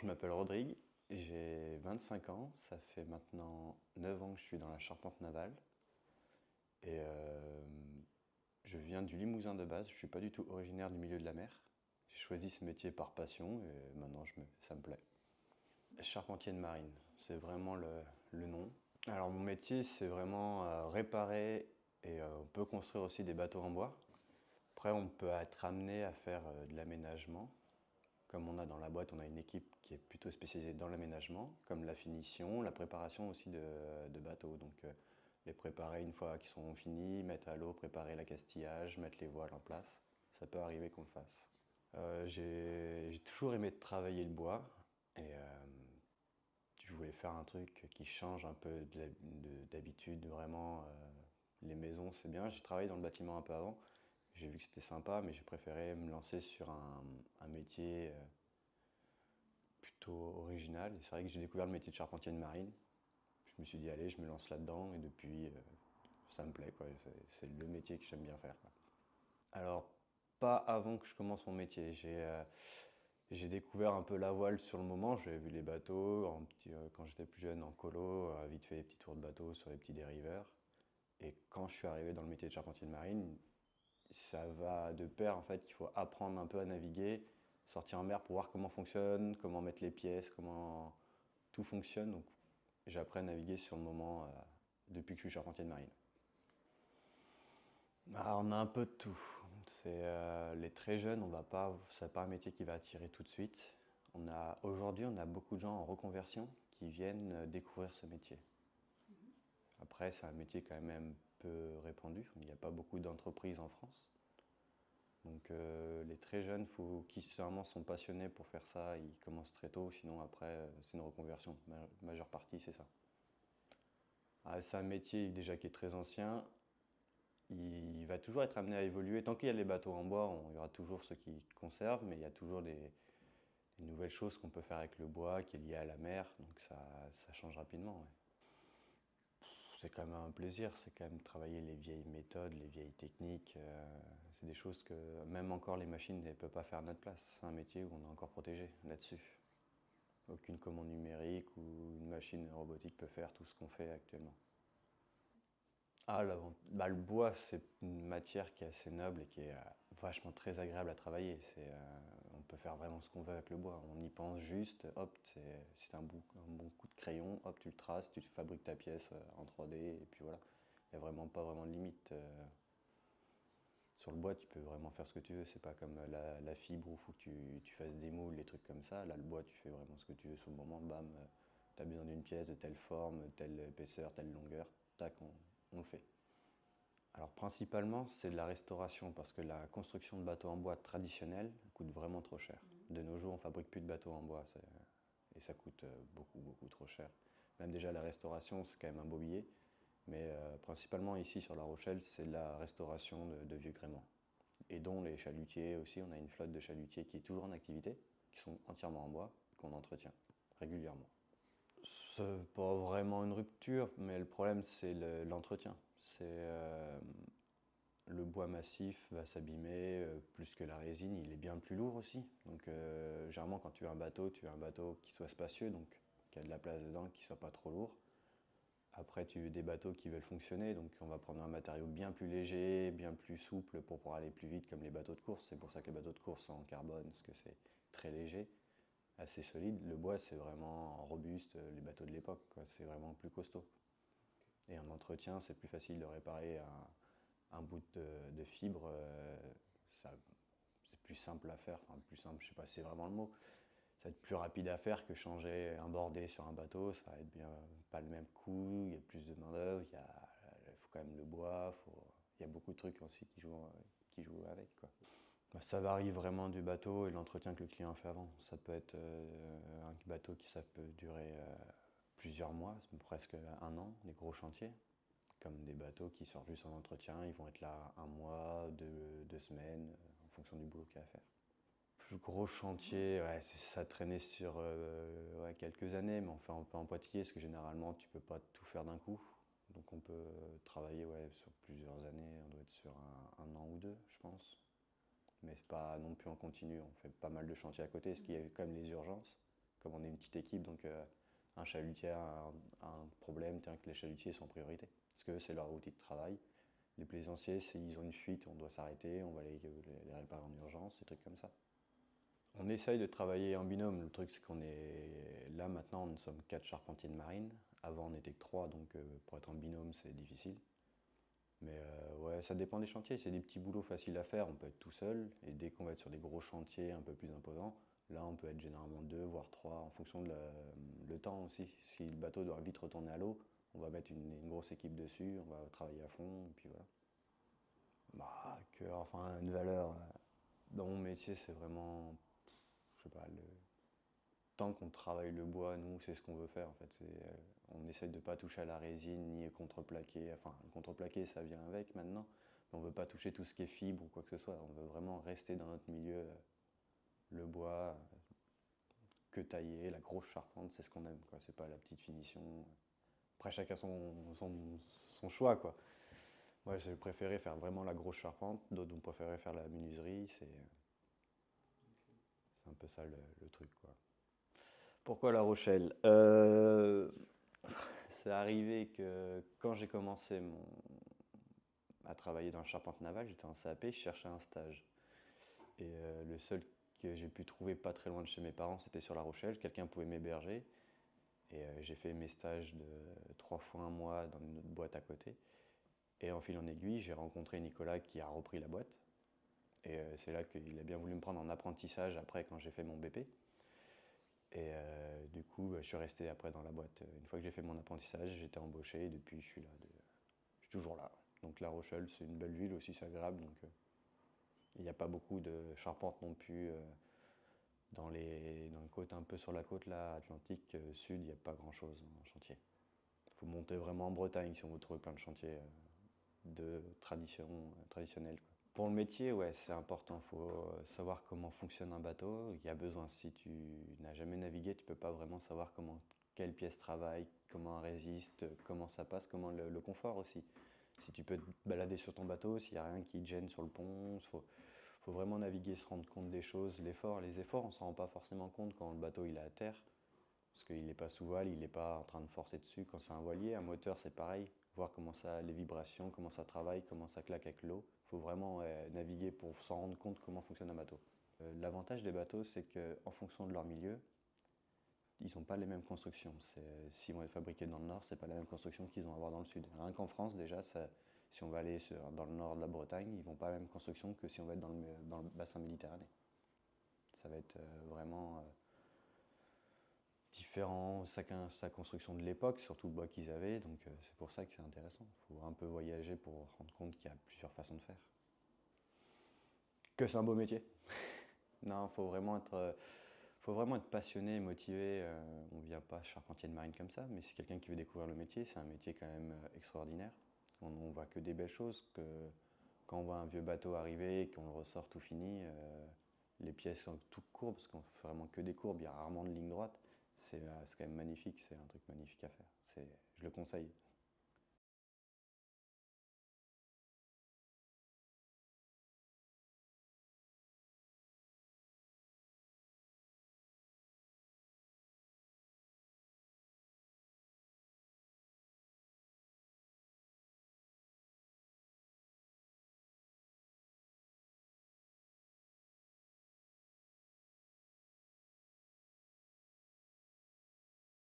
je m'appelle Rodrigue, j'ai 25 ans, ça fait maintenant 9 ans que je suis dans la charpente navale et je viens du Limousin de base, je ne suis pas du tout originaire du milieu de la mer. J'ai choisi ce métier par passion et maintenant ça me plaît. Charpentier de marine, c'est vraiment le nom. Alors mon métier c'est vraiment réparer et on peut construire aussi des bateaux en bois. Après on peut être amené à faire de l'aménagement. Comme on a dans la boîte, on a une équipe qui est plutôt spécialisée dans l'aménagement, comme la finition, la préparation aussi de bateaux. Donc les préparer une fois qu'ils sont finis, mettre à l'eau, préparer l'accastillage, mettre les voiles en place. Ça peut arriver qu'on le fasse. J'ai toujours aimé travailler le bois et je voulais faire un truc qui change un peu d'habitude. Vraiment, les maisons c'est bien. J'ai travaillé dans le bâtiment un peu avant. J'ai vu que c'était sympa, mais j'ai préféré me lancer sur un métier plutôt original. Et c'est vrai que j'ai découvert le métier de charpentier de marine. Je me suis dit, allez, je me lance là-dedans, et depuis, ça me plaît, quoi. C'est le métier que j'aime bien faire, quoi. Alors, pas avant que je commence mon métier. J'ai découvert un peu la voile sur le moment. J'avais vu les bateaux quand j'étais plus jeune en colo, vite fait des petits tours de bateau sur les petits dériveurs. Et quand je suis arrivé dans le métier de charpentier de marine, ça va de pair en fait, il faut apprendre un peu à naviguer, sortir en mer pour voir comment fonctionne, comment mettre les pièces, comment tout fonctionne. Donc j'apprends à naviguer sur le moment depuis que je suis charpentier de marine. Ah, on a un peu de tout. Les très jeunes, on va pas, c'est pas un métier qui va attirer tout de suite. Aujourd'hui, on a beaucoup de gens en reconversion qui viennent découvrir ce métier. Après, c'est un métier quand même peu répandu. Il n'y a pas beaucoup d'entreprises en France. Donc les très jeunes, qui vraiment sont passionnés pour faire ça, ils commencent très tôt, sinon après c'est une reconversion. La majeure partie c'est ça. Ah, c'est un métier déjà qui est très ancien, il va toujours être amené à évoluer. Tant qu'il y a les bateaux en bois, il y aura toujours ceux qui conservent, mais il y a toujours des nouvelles choses qu'on peut faire avec le bois qui est lié à la mer, donc ça change rapidement. Ouais. C'est quand même un plaisir, c'est quand même travailler les vieilles méthodes, les vieilles techniques. C'est des choses que même encore les machines ne peuvent pas faire à notre place. C'est un métier où on est encore protégé là-dessus. Aucune commande numérique ou une machine robotique peut faire tout ce qu'on fait actuellement. Ah, le bois, c'est une matière qui est assez noble et qui est vachement très agréable à travailler. On peut faire vraiment ce qu'on veut avec le bois. On y pense juste, hop, c'est un bon coup de crayon, hop, tu le traces, tu fabriques ta pièce en 3D et puis voilà. Il n'y a vraiment pas vraiment de limite. Sur le bois, tu peux vraiment faire ce que tu veux. C'est pas comme la fibre où il faut que tu fasses des moules, des trucs comme ça. Là, le bois, tu fais vraiment ce que tu veux sur le moment. Bam, tu as besoin d'une pièce de telle forme, telle épaisseur, telle longueur. Tac, on le fait. Alors principalement, c'est de la restauration parce que la construction de bateaux en bois traditionnels coûte vraiment trop cher. De nos jours, on fabrique plus de bateaux en bois et ça coûte beaucoup trop cher. Même déjà la restauration, c'est quand même un beau billet. Mais principalement ici sur La Rochelle, c'est de la restauration de vieux gréements. Et dont les chalutiers aussi, on a une flotte de chalutiers qui est toujours en activité, qui sont entièrement en bois, qu'on entretient régulièrement. C'est pas vraiment une rupture, mais le problème c'est l'entretien. Le bois massif va s'abîmer, plus que la résine, il est bien plus lourd aussi. Donc généralement quand tu as un bateau, tu as un bateau qui soit spacieux, donc qui a de la place dedans, qui soit pas trop lourd. Après, tu as des bateaux qui veulent fonctionner, donc on va prendre un matériau bien plus léger, bien plus souple pour pouvoir aller plus vite, comme les bateaux de course. C'est pour ça que les bateaux de course sont en carbone, parce que c'est très léger, assez solide. Le bois, c'est vraiment robuste, les bateaux de l'époque, c'est vraiment plus costaud. Et en entretien, c'est plus facile de réparer un bout de fibre, c'est plus simple à faire, enfin plus simple, je sais pas si c'est vraiment le mot. Ça va être plus rapide à faire que changer un bordé sur un bateau, ça va être bien pas le même coût, il y a plus de main d'œuvre, il faut quand même le bois, il y a beaucoup de trucs aussi qui jouent avec, quoi. Bah, ça varie vraiment du bateau et de l'entretien que le client fait avant. Ça peut être un bateau ça peut durer plusieurs mois, presque un an, des gros chantiers. Comme des bateaux qui sortent juste en entretien, ils vont être là un mois, deux semaines, en fonction du boulot qu'il y a à faire. Plus gros chantier, ouais, ça traînait sur ouais, quelques années, mais on fait un peu en pointillé, parce que généralement tu peux pas tout faire d'un coup. Donc on peut travailler ouais, sur plusieurs années, on doit être sur un an ou deux, je pense. Mais c'est pas non plus en continu, on fait pas mal de chantiers à côté, parce qu'il y a quand même les urgences. comme on est une petite équipe, donc un chalutier a un problème, tiens que les chalutiers sont en priorité. Parce que c'est leur outil de travail. Les plaisanciers, s'ils ont une fuite, on doit s'arrêter, on va les réparer en urgence, des trucs comme ça. On essaye de travailler en binôme. Le truc, c'est qu'on est là maintenant, nous sommes 4 charpentiers de marine. Avant, on n'était que 3, donc pour être en binôme, c'est difficile. Mais ouais, ça dépend des chantiers. C'est des petits boulots faciles à faire, on peut être tout seul. Et dès qu'on va être sur des gros chantiers un peu plus imposants, là, on peut être généralement 2, voire 3, en fonction de le temps aussi. Si le bateau doit vite retourner à l'eau, on va mettre une grosse équipe dessus, on va travailler à fond, et puis voilà. Bah, enfin, une valeur dans mon métier, c'est vraiment, je sais pas, tant qu'on travaille le bois, nous, c'est ce qu'on veut faire en fait. On essaye de ne pas toucher à la résine ni au contreplaqué. Enfin, le contreplaqué, ça vient avec maintenant. Mais on ne veut pas toucher tout ce qui est fibre ou quoi que ce soit. On veut vraiment rester dans notre milieu. Le bois, que tailler, la grosse charpente, c'est ce qu'on aime, quoi. C'est pas la petite finition. Après, chacun son choix, quoi. Moi, j'ai préféré faire vraiment la grosse charpente. D'autres ont préféré faire la menuiserie. C'est un peu ça le truc, quoi. Pourquoi La Rochelle? C'est arrivé que quand j'ai commencé à travailler dans la charpente navale, j'étais en CAP, je cherchais un stage. Et le seul que j'ai pu trouver pas très loin de chez mes parents, c'était sur La Rochelle. Quelqu'un pouvait m'héberger. Et j'ai fait mes stages de 3 fois un mois dans une autre boîte à côté. Et en fil en aiguille, j'ai rencontré Nicolas qui a repris la boîte. Et c'est là qu'il a bien voulu me prendre en apprentissage après quand j'ai fait mon BP. Et du coup, je suis resté après dans la boîte. Une fois que j'ai fait mon apprentissage, j'étais embauché et depuis, je suis là. Je suis toujours là. Donc La Rochelle, c'est une belle ville aussi, c'est agréable. Donc il n'y a pas beaucoup de charpente non plus. Dans le côte, un peu sur la côte là, Atlantique Sud, il n'y a pas grand chose en chantier. Il faut monter vraiment en Bretagne si on veut trouver plein de chantiers de traditionnels, quoi. Pour le métier, ouais, c'est important. Il faut savoir comment fonctionne un bateau. Il y a besoin, si tu n'as jamais navigué, tu ne peux pas vraiment savoir quelle pièce travaille, comment elle résiste, comment ça passe, comment le confort aussi. Si tu peux te balader sur ton bateau, s'il n'y a rien qui te gêne sur le pont, faut vraiment naviguer, se rendre compte des choses. Les efforts, on ne s'en rend pas forcément compte quand le bateau il est à terre, parce qu'il n'est pas sous voile, il n'est pas en train de forcer dessus. Quand c'est un voilier, un moteur, c'est pareil. Voir comment ça, les vibrations, comment ça travaille, comment ça claque avec l'eau. Il faut vraiment naviguer pour s'en rendre compte comment fonctionne un bateau. L'avantage des bateaux, c'est qu'en fonction de leur milieu, ils n'ont pas les mêmes constructions. S'ils vont être fabriqués dans le nord, c'est pas la même construction qu'ils vont avoir dans le sud. Rien qu'en France, déjà, si on va aller dans le nord de la Bretagne, ils vont pas la même construction que si on va être dans le bassin méditerranéen. Ça va être vraiment différent, chacun sa construction de l'époque, surtout le bois qu'ils avaient, donc c'est pour ça que c'est intéressant. Il faut un peu voyager pour se rendre compte qu'il y a plusieurs façons de faire. Que c'est un beau métier. Non, faut vraiment être passionné et motivé. On ne vient pas charpentier de marine comme ça, mais c'est quelqu'un qui veut découvrir le métier. C'est un métier quand même extraordinaire. On ne voit que des belles choses. Quand on voit un vieux bateau arriver et qu'on le ressort tout fini, les pièces sont toutes courbes, parce qu'on fait vraiment que des courbes, il y a rarement de ligne droite. C'est quand même magnifique, c'est un truc magnifique à faire. Je le conseille.